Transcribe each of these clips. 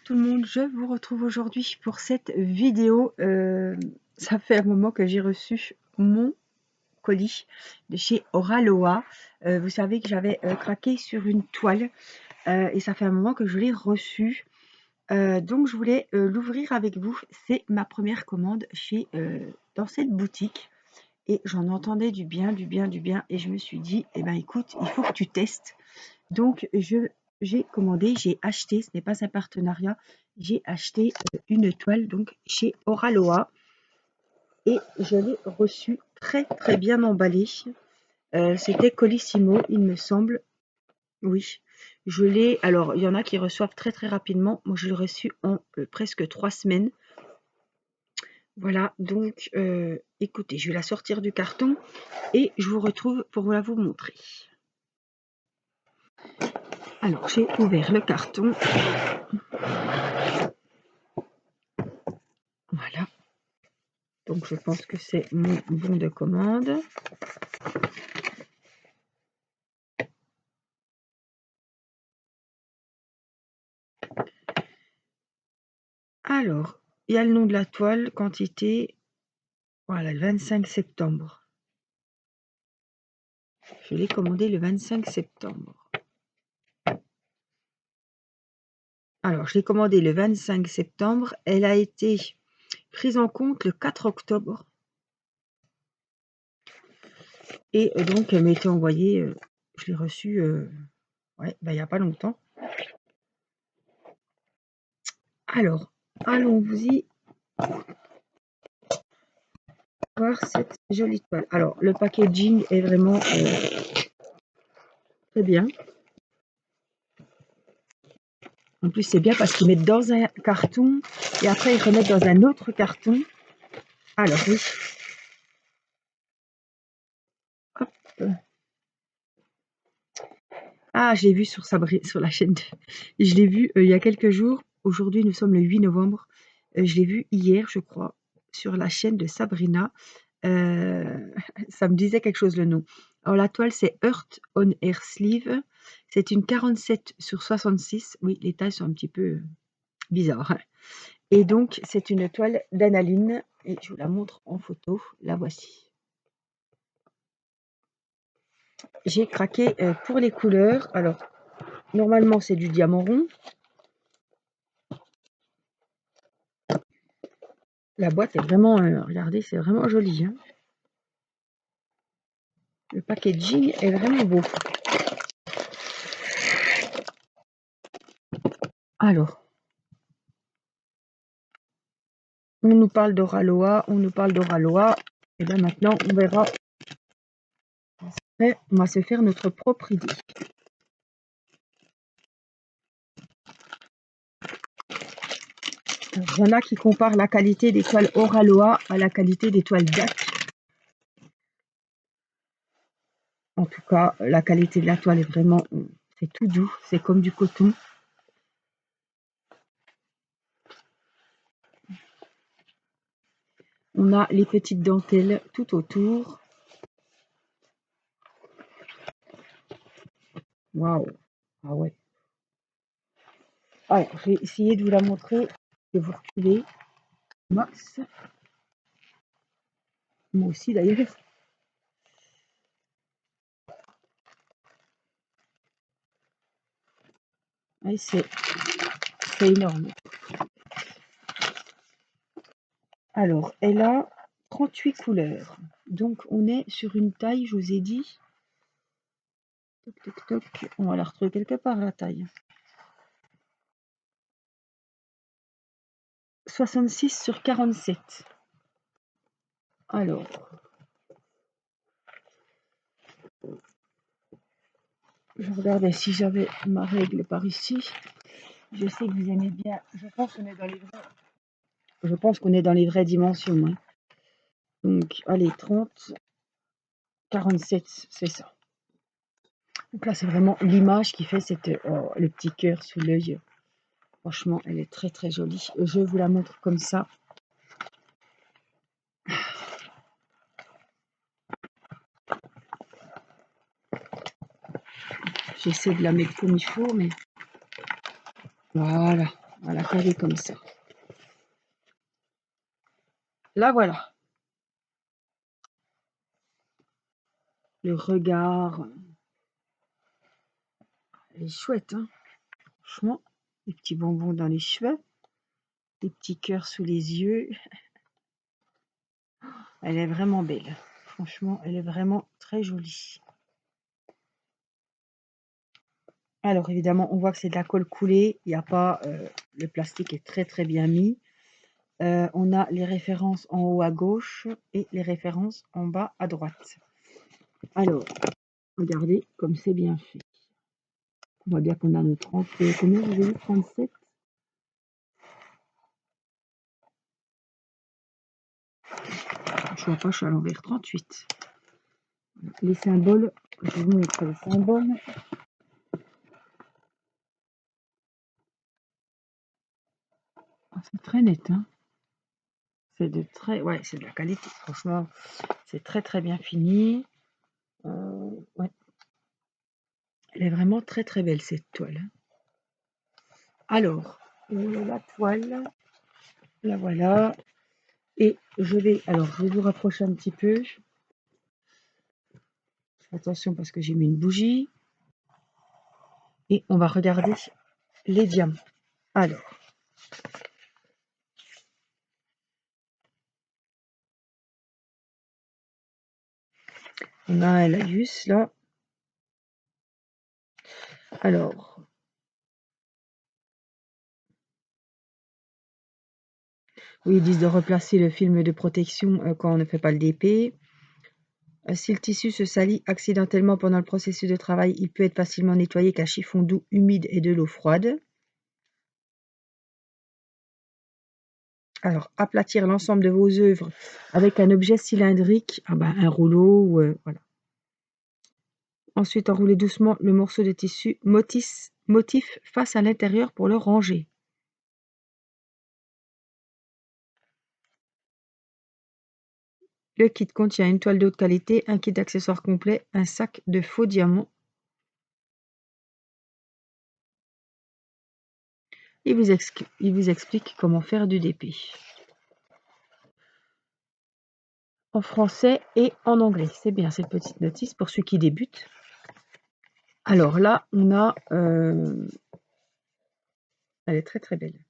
tout le monde, je vous retrouve aujourd'hui pour cette vidéo. Ça fait un moment que j'ai reçu mon colis de chez Oraloa. Vous savez que j'avais craqué sur une toile et ça fait un moment que je l'ai reçu. Donc je voulais l'ouvrir avec vous. C'est ma première commande dans cette boutique et j'en entendais du bien et je me suis dit, eh ben écoute, il faut que tu testes. Donc j'ai commandé, j'ai acheté, ce n'est pas un partenariat, j'ai acheté une toile donc chez Oraloa et je l'ai reçue très bien emballée. C'était Colissimo, il me semble. Oui, je l'ai. Alors, il y en a qui reçoivent très rapidement. Moi, je l'ai reçu en presque 3 semaines. Voilà, donc écoutez, je vais la sortir du carton et je vous retrouve pour vous montrer. Alors, j'ai ouvert le carton. Voilà. Donc, je pense que c'est mon bon de commande. Alors, il y a le nom de la toile, quantité, voilà, le 25 septembre. Je l'ai commandé le 25 septembre. Alors, je l'ai commandé le 25 septembre. Elle a été prise en compte le 4 octobre. Et donc, elle m'a été envoyée, je l'ai reçue, il n'y a pas longtemps. Alors, allons-y voir cette jolie toile. Alors, le packaging est vraiment très bien. En plus, c'est bien parce qu'ils mettent dans un carton et après, ils remettent dans un autre carton. Alors, oui. Hop. Ah, je l'ai vu sur la chaîne. Je l'ai vu il y a quelques jours. Aujourd'hui, nous sommes le 8 novembre. Je l'ai vu hier, je crois, sur la chaîne de Sabrina. Ça me disait quelque chose le nom. Alors, la toile, c'est Heart on Air Sleeve. C'est une 47/66. Oui, les tailles sont un petit peu bizarres. Et donc, c'est une toile d'analine. Et je vous la montre en photo. La voici. J'ai craqué pour les couleurs. Alors, normalement, c'est du diamant rond. La boîte est vraiment, regardez, c'est vraiment joli. Hein. Le packaging est vraiment beau. Alors, on nous parle d'Oraloa, Et bien maintenant, on verra. Après, on va se faire notre propre idée. Il y en a qui comparent la qualité des toiles Oraloa à la qualité des toiles DAC. En tout cas, la qualité de la toile est vraiment, c'est tout doux, c'est comme du coton. On a les petites dentelles tout autour. Waouh! Ah ouais. Alors, je vais essayer de vous la montrer. Je vais vous reculer. Max. Moi aussi d'ailleurs. Ouais, c'est énorme. Alors, elle a 38 couleurs. Donc, on est sur une taille, je vous ai dit. Toc, toc, toc. On va la retrouver quelque part, la taille. 66/47. Alors, je regardais si j'avais ma règle par ici. Je sais que vous aimez bien. Je pense qu'on est dans les vraies dimensions. Hein. Donc, allez, 30, 47, c'est ça. Donc là, c'est vraiment l'image qui fait le petit cœur sous l'œil. Franchement, elle est très jolie. Je vous la montre comme ça. J'essaie de la mettre comme il faut, mais voilà. On va la caler comme ça. Là, voilà. Le regard. Elle est chouette, hein. Franchement, des petits bonbons dans les cheveux. Des petits cœurs sous les yeux. Elle est vraiment belle. Franchement, elle est vraiment très jolie. Alors, évidemment, on voit que c'est de la colle coulée. Il n'y a pas... le plastique est très, très bien mis. On a les références en haut à gauche et les références en bas à droite. Alors, regardez comme c'est bien fait. On voit bien qu'on a nos 30... Combien vous avez dit 37? Je vois pas, je suis à l'envers. 38. Les symboles, je vais vous montrer les symboles. Ah, c'est très net, hein. C'est de très... Ouais, c'est de la qualité. Franchement, c'est très très bien fini. Ouais. Elle est vraiment très très belle cette toile. Alors, la toile, la voilà. Et je vais vous rapprocher un petit peu. Attention parce que j'ai mis une bougie. Et on va regarder les diamants. Alors, on a un laïus là. Alors, oui, ils disent de replacer le film de protection quand on ne fait pas le DP. Si le tissu se salit accidentellement pendant le processus de travail, il peut être facilement nettoyé avec un chiffon doux, humide et de l'eau froide. Alors, aplatir l'ensemble de vos œuvres avec un objet cylindrique, un rouleau, voilà. Ensuite, enroulez doucement le morceau de tissu motif face à l'intérieur pour le ranger. Le kit contient une toile de haute qualité, un kit d'accessoires complet, un sac de faux diamants. Il vous explique comment faire du DP. En français et en anglais. C'est bien cette petite notice pour ceux qui débutent. Alors là, on a... elle est très très belle.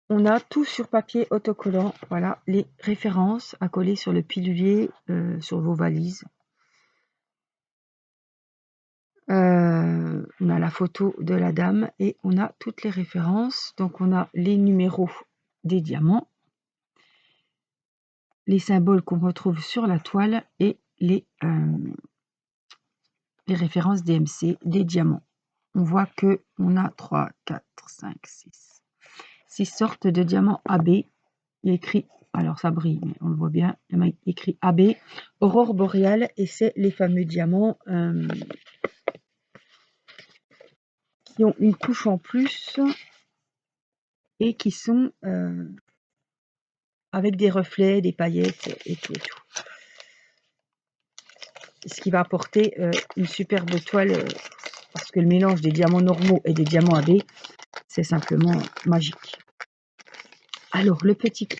On a tout sur papier autocollant. Voilà, les références à coller sur le pilulier, sur vos valises. On a la photo de la dame et on a toutes les références. Donc on a les numéros des diamants, les symboles qu'on retrouve sur la toile et les références DMC des diamants. On voit que on a 3, 4, 5, 6 sortes de diamants AB. Il y a écrit, alors ça brille, mais on le voit bien, il y a écrit AB, aurore boréale, et c'est les fameux diamants qui ont une couche en plus et qui sont avec des reflets, des paillettes et tout et tout. Ce qui va apporter une superbe toile parce que le mélange des diamants normaux et des diamants AB, c'est simplement magique. Alors, le petit kit,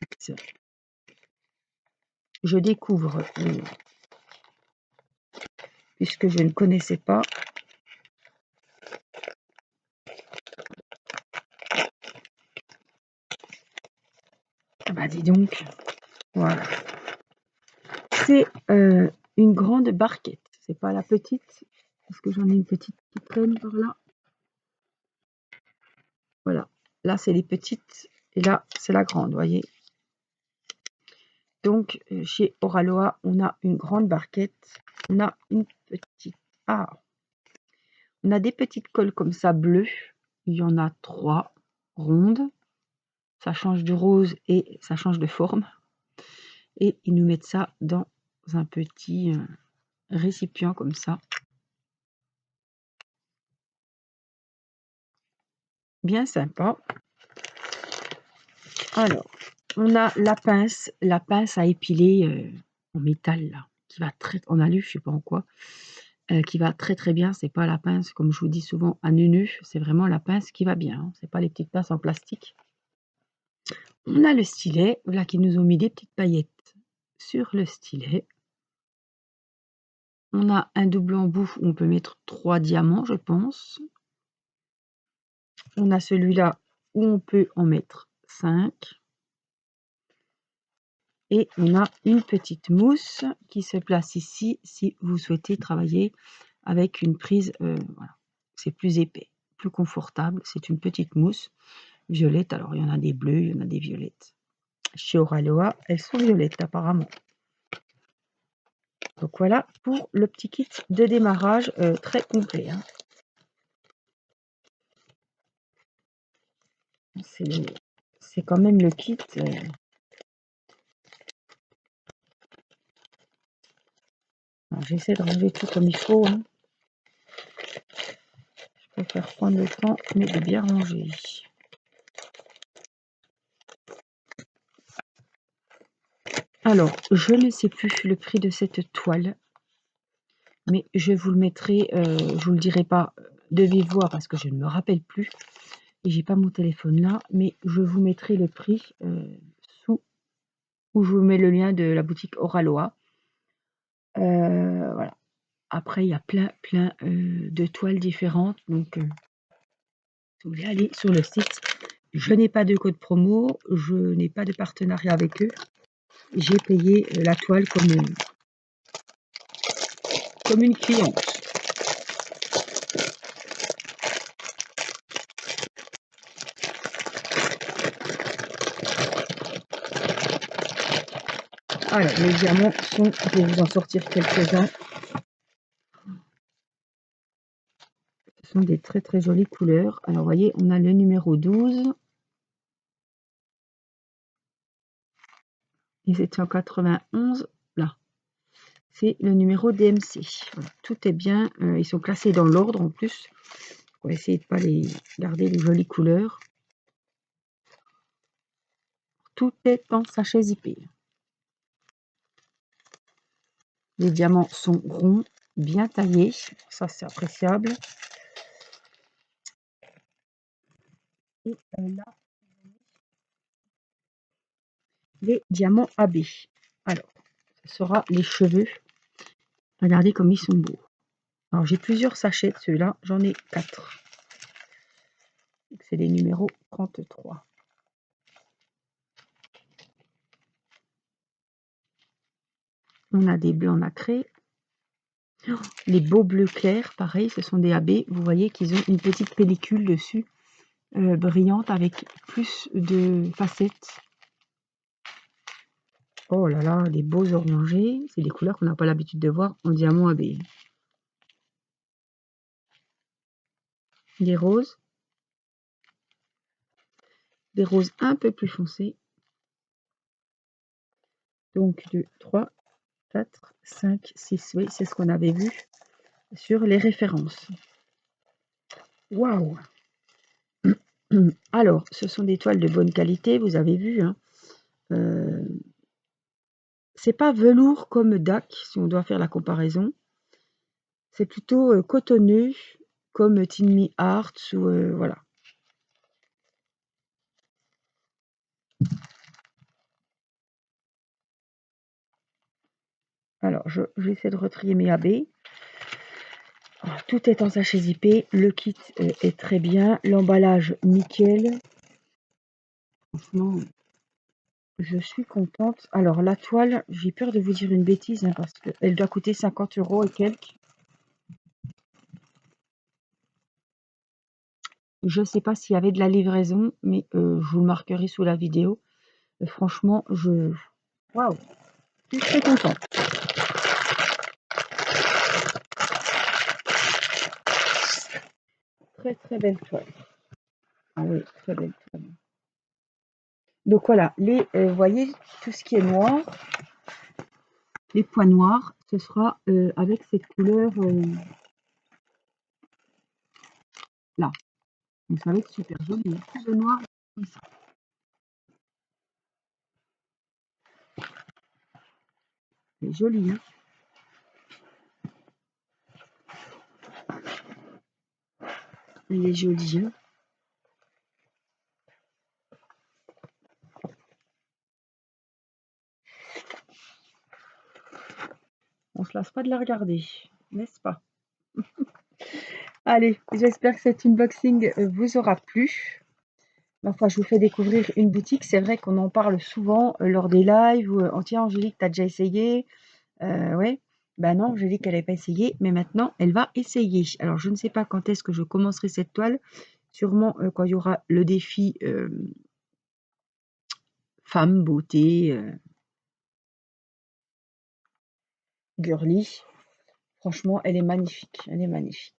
je découvre, puisque je ne connaissais pas. Dis donc, voilà. C'est une grande barquette. C'est pas la petite, parce que j'en ai une petite qui traîne par là. Voilà. Là, c'est les petites, et là, c'est la grande, voyez. Donc, chez Oraloa, on a une grande barquette. On a une petite... on a des petites colles comme ça, bleues. Il y en a 3 rondes. Ça change de rose et ça change de forme. Et ils nous mettent ça dans un petit récipient comme ça. Bien sympa. Alors, on a la pince à épiler en métal là, qui va très en alu, je sais pas en quoi. qui va très très bien. C'est pas la pince, comme je vous dis souvent, à nu-nu. C'est vraiment la pince qui va bien, hein. C'est pas les petites pinces en plastique. On a le stylet, voilà, qui nous ont mis des petites paillettes sur le stylet. On a un double embout où on peut mettre 3 diamants, je pense. On a celui-là où on peut en mettre 5. Et on a une petite mousse qui se place ici si vous souhaitez travailler avec une prise, voilà. C'est plus épais, plus confortable. C'est une petite mousse violette. Alors, il y en a des bleus, il y en a des violettes. Chez Oraloa, elles sont violettes apparemment. Donc voilà pour le petit kit de démarrage très complet, hein. C'est quand même le kit. J'essaie de ranger tout comme il faut, hein. Je préfère prendre le temps, mais de bien ranger. Alors, je ne sais plus le prix de cette toile, mais je vous le mettrai, je vous le dirai pas de vive voix parce que je ne me rappelle plus et j'ai pas mon téléphone là, mais je vous mettrai le prix sous, ou je vous mets le lien de la boutique Oraloa. Voilà. Après, il y a plein de toiles différentes, donc si vous voulez aller sur le site, je n'ai pas de code promo, je n'ai pas de partenariat avec eux. J'ai payé la toile comme une cliente. Alors, les diamants sont, je vais vous en sortir quelques-uns. Ce sont des très très jolies couleurs. Alors, vous voyez, on a le numéro 12. Ils étaient en 91. Là, c'est le numéro DMC. Voilà, tout est bien. Ils sont classés dans l'ordre en plus. On va essayer de ne pas les garder les jolies couleurs. Tout est en sachet zippé. Les diamants sont ronds, bien taillés. Ça, c'est appréciable. Et là, les diamants AB. Alors, ce sera les cheveux. Regardez comme ils sont beaux. Alors, j'ai plusieurs sachets de ceux-là. J'en ai 4. C'est les numéros 33. On a des blancs nacrés. Oh, les beaux bleus clairs, pareil, ce sont des AB. Vous voyez qu'ils ont une petite pellicule dessus, brillante, avec plus de facettes. Oh là là, des beaux orangés. C'est des couleurs qu'on n'a pas l'habitude de voir en diamant AB. Des roses. Des roses un peu plus foncées. Donc 2, 3, 4, 5, 6. Oui, c'est ce qu'on avait vu sur les références. Waouh! Alors, ce sont des toiles de bonne qualité, vous avez vu, hein. C'est pas velours comme DAC, si on doit faire la comparaison. C'est plutôt cotonneux, comme Tinmi Arts, ou voilà. Alors, j'essaie de retrier mes AB. Alors, tout est en sachet zippé. Le kit est très bien. L'emballage, nickel. Franchement, je suis contente. Alors, la toile, j'ai peur de vous dire une bêtise, hein, parce qu'elle doit coûter 50 € et quelques. Je ne sais pas s'il y avait de la livraison, mais je vous le marquerai sous la vidéo. Franchement, waouh, je suis très contente. Très très belle toile. Ah oui, très belle toile. Donc voilà, vous voyez, tout ce qui est noir, les points noirs, ce sera avec cette couleur là. Donc ça va être super joli. Tout le noir comme ça. C'est joli, hein. Elle est jolie, hein. On se lasse pas de la regarder, n'est-ce pas? Allez, j'espère que cet unboxing vous aura plu. Enfin, je vous fais découvrir une boutique. C'est vrai qu'on en parle souvent lors des lives où oh, tiens, Angélique, t'as déjà essayé? Ouais. Ben non, Angélique, elle n'avait pas essayé, mais maintenant, elle va essayer. Alors, je ne sais pas quand est-ce que je commencerai cette toile. Sûrement quand il y aura le défi femme, beauté, girly. Franchement, elle est magnifique. Elle est magnifique.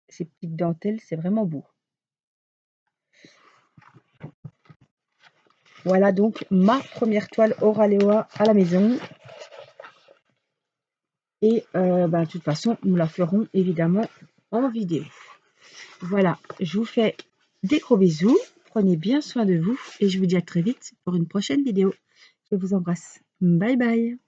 Ces petites dentelles, c'est vraiment beau. Voilà donc ma première toile Oraleoa à la maison. Et de toute façon, nous la ferons évidemment en vidéo. Voilà, je vous fais des gros bisous. Prenez bien soin de vous et je vous dis à très vite pour une prochaine vidéo. Je vous embrasse. Bye bye.